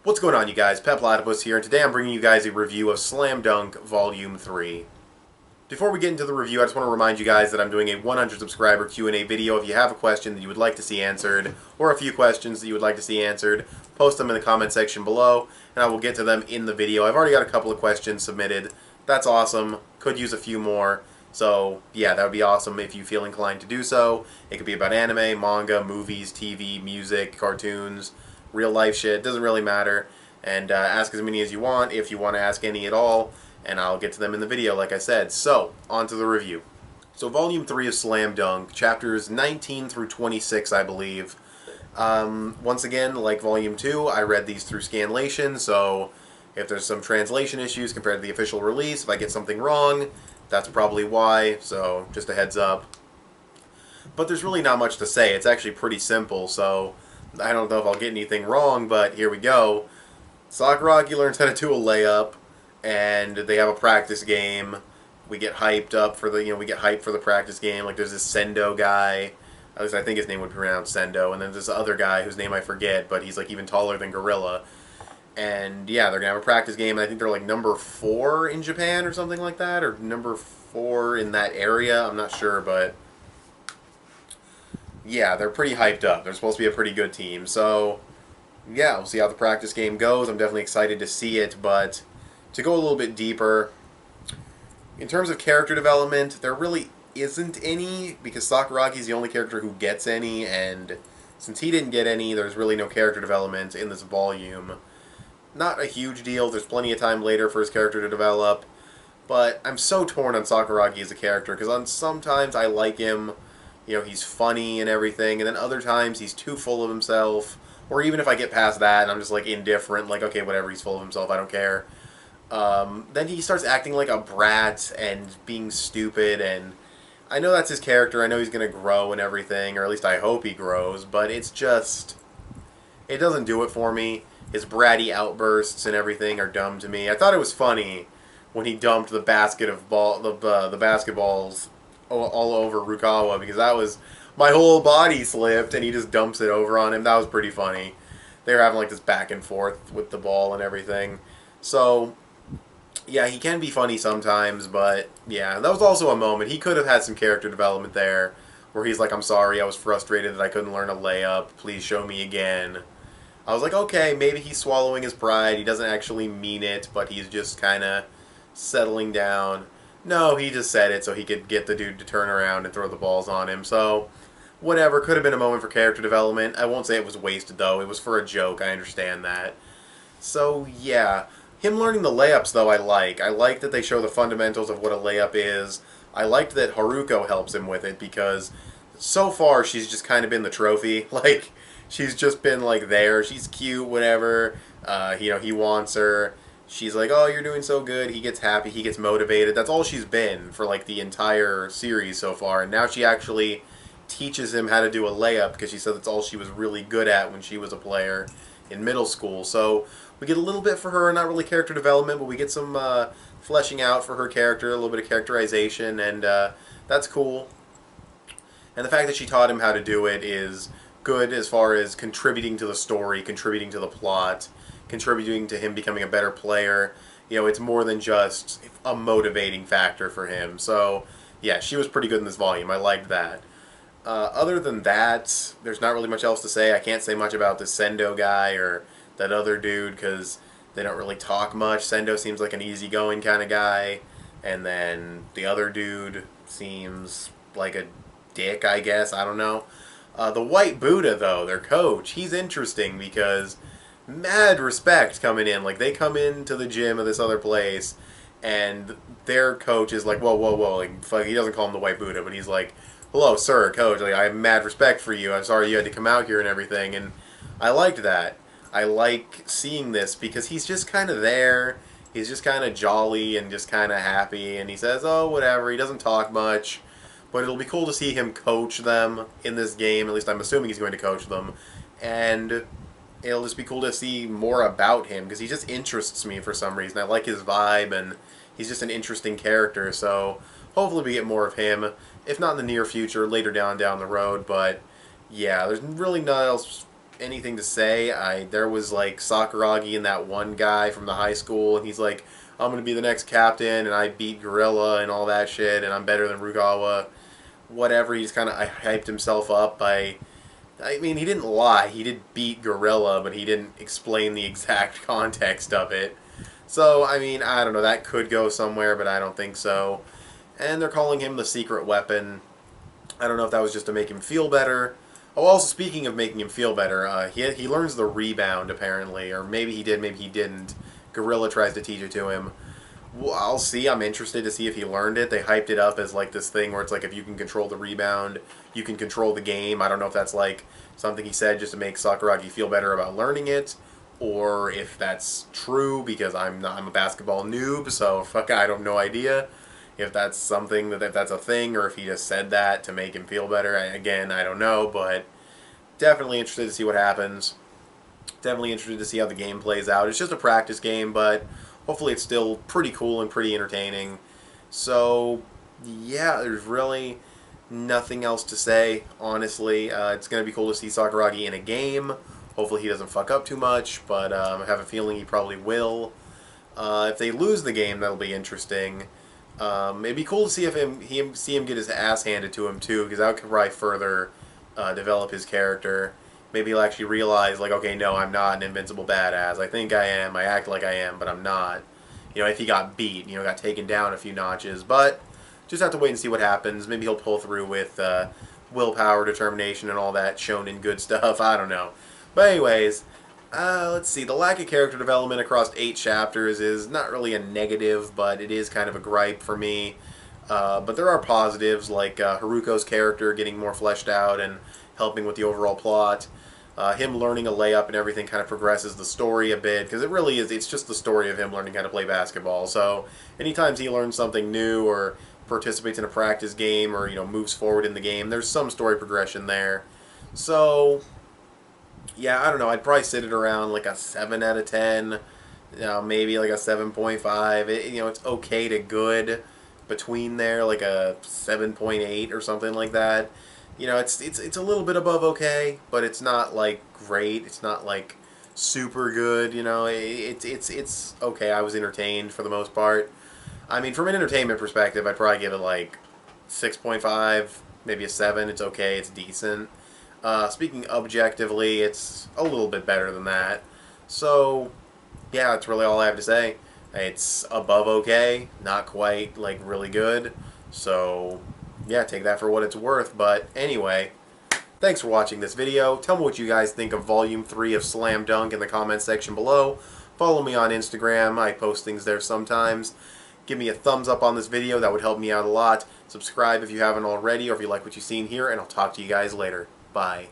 What's going on, you guys? Petplatypus here, and today I'm bringing you guys a review of Slam Dunk Volume 3. Before we get into the review, I just want to remind you guys that I'm doing a 100 subscriber Q&A video. If you have a question that you would like to see answered, or a few questions that you would like to see answered, post them in the comment section below, and I will get to them in the video. I've already got a couple of questions submitted. That's awesome. Could use a few more. So, yeah, that would be awesome if you feel inclined to do so. It could be about anime, manga, movies, TV, music, cartoons, real life shit. Doesn't really matter. And ask as many as you want if you want to ask any at all, and I'll get to them in the video, like I said. So, on to the review. So, Volume 3 of Slam Dunk, chapters 19 through 26, I believe. Once again, like Volume 2, I read these through Scanlation, so if there's some translation issues compared to the official release, if I get something wrong, that's probably why, so just a heads up. But there's really not much to say. It's actually pretty simple, so I don't know if I'll get anything wrong, but here we go. Sakuragi learns how to do a layup, and they have a practice game. We get hyped up for the, we get hyped for the practice game. Like, there's this Sendo guy. At least I think his name would be pronounced Sendo. And then there's this other guy whose name I forget, but he's like even taller than Gorilla. And yeah, they're gonna have a practice game, and I think they're like number 4 in Japan or something like that, or number 4 in that area. I'm not sure, but yeah, they're pretty hyped up. They're supposed to be a pretty good team. So yeah, we'll see how the practice game goes. I'm definitely excited to see it, but to go a little bit deeper, in terms of character development, there really isn't any, because Sakuragi's the only character who gets any, and since he didn't get any, there's really no character development in this volume. Not a huge deal. There's plenty of time later for his character to develop, but I'm so torn on Sakuragi as a character, because sometimes I like him, he's funny and everything, and then other times he's too full of himself, or even if I get past that and I'm just like indifferent, like, okay, whatever, he's full of himself, I don't care. Then he starts acting like a brat and being stupid, and I know that's his character, I know he's going to grow and everything, or at least I hope he grows, but it's just, it doesn't do it for me. His bratty outbursts and everything are dumb to me. I thought it was funny when he dumped the basket of the basketballs all over Rukawa, because that was, my whole body slipped and he just dumps it over on him. That was pretty funny. They were having like this back and forth with the ball and everything. So yeah, he can be funny sometimes, but yeah, that was also a moment. He could have had some character development there where he's like, I'm sorry, I was frustrated that I couldn't learn a layup. Please show me again. I was like, okay, maybe he's swallowing his pride. He doesn't actually mean it, but he's just kind of settling down. No, he just said it so he could get the dude to turn around and throw the balls on him. So, whatever. Could have been a moment for character development. I won't say it was wasted, though. It was for a joke. I understand that. So, yeah. Him learning the layups, though, I like. I like that they show the fundamentals of what a layup is. I liked that Haruko helps him with it, because so far she's just kind of been the trophy. Like, she's just been, like, there. She's cute, whatever. He wants her. She's like, oh, you're doing so good. He gets happy. He gets motivated. That's all she's been for, like, the entire series so far. And now she actually teaches him how to do a layup, because she said that's all she was really good at when she was a player in middle school. So we get a little bit for her. Not really character development, but we get some fleshing out for her character, a little bit of characterization, and that's cool. And the fact that she taught him how to do it is good as far as contributing to the story, contributing to the plot, contributing to him becoming a better player. It's more than just a motivating factor for him. So, yeah, she was pretty good in this volume. I liked that. Other than that, there's not really much else to say. I can't say much about this Sendo guy or that other dude, because they don't really talk much. Sendo seems like an easygoing kind of guy, and then the other dude seems like a dick, I guess. I don't know. The White Buddha, though, their coach, he's interesting because mad respect coming in. Like, they come into the gym of this other place, and their coach is like, whoa, whoa, whoa. Like, fuck, he doesn't call him the White Buddha, but he's like, hello, sir, coach. Like, I have mad respect for you. I'm sorry you had to come out here and everything. And I liked that. I like seeing this because he's just kind of there. He's just kind of jolly and just kind of happy. And he says, oh, whatever. He doesn't talk much. But it'll be cool to see him coach them in this game. At least I'm assuming he's going to coach them. And it'll just be cool to see more about him, because he just interests me for some reason. I like his vibe, and he's just an interesting character. So hopefully we get more of him. If not in the near future, later down the road. But yeah, there's really not else anything to say. There was like Sakuragi and that one guy from the high school, and he's like, I'm gonna be the next captain, and I beat Gorilla and all that shit, and I'm better than Rugawa. Whatever. He's kind of hyped himself up by. I mean, he didn't lie. He did beat Gorilla, but he didn't explain the exact context of it. So, I mean, I don't know. That could go somewhere, but I don't think so. And they're calling him the secret weapon. I don't know if that was just to make him feel better. Oh, also speaking of making him feel better, he learns the rebound apparently, or maybe he did, maybe he didn't. Gorilla tries to teach it to him. Well, I'll see. I'm interested to see if he learned it. They hyped it up as like this thing where it's like if you can control the rebound, you can control the game. I don't know if that's like something he said just to make Sakuragi feel better about learning it, or if that's true because I'm a basketball noob, so fuck, I have no idea if that's something if that's a thing, or if he just said that to make him feel better. Again, I don't know, but definitely interested to see what happens. Definitely interested to see how the game plays out. It's just a practice game, but hopefully it's still pretty cool and pretty entertaining. So, yeah, there's really nothing else to say, honestly. It's going to be cool to see Sakuragi in a game. Hopefully he doesn't fuck up too much, but I have a feeling he probably will. If they lose the game, that'll be interesting. It'd be cool to see him get his ass handed to him too, because that could probably further develop his character. Maybe he'll actually realize, like, okay, no, I'm not an invincible badass. I think I am. I act like I am, but I'm not. You know, if he got beat, you know, got taken down a few notches. But just have to wait and see what happens. Maybe he'll pull through with willpower, determination, and all that shonen good stuff. I don't know. But anyways, let's see. The lack of character development across 8 chapters is not really a negative, but it is kind of a gripe for me. But there are positives, like Haruko's character getting more fleshed out and helping with the overall plot. Him learning a layup and everything kind of progresses the story a bit, because it really is, it's just the story of him learning how to play basketball. So anytime he learns something new or participates in a practice game or, you know, moves forward in the game, there's some story progression there. So, yeah, I don't know, I'd probably sit it around like a 7 out of 10, you know, maybe like a 7.5. You know, it's okay to good between there, like a 7.8 or something like that. You know, it's a little bit above okay, but it's not like great. It's not like super good. You know, it's okay. I was entertained for the most part. I mean, from an entertainment perspective, I'd probably give it like 6.5, maybe a 7. It's okay. It's decent. Speaking objectively, it's a little bit better than that. So, yeah, that's really all I have to say. It's above okay, not quite like really good. So, yeah, take that for what it's worth. But anyway, thanks for watching this video. Tell me what you guys think of Volume 3 of Slam Dunk in the comments section below. Follow me on Instagram. I post things there sometimes. Give me a thumbs up on this video. That would help me out a lot. Subscribe if you haven't already, or if you like what you've seen here, and I'll talk to you guys later. Bye.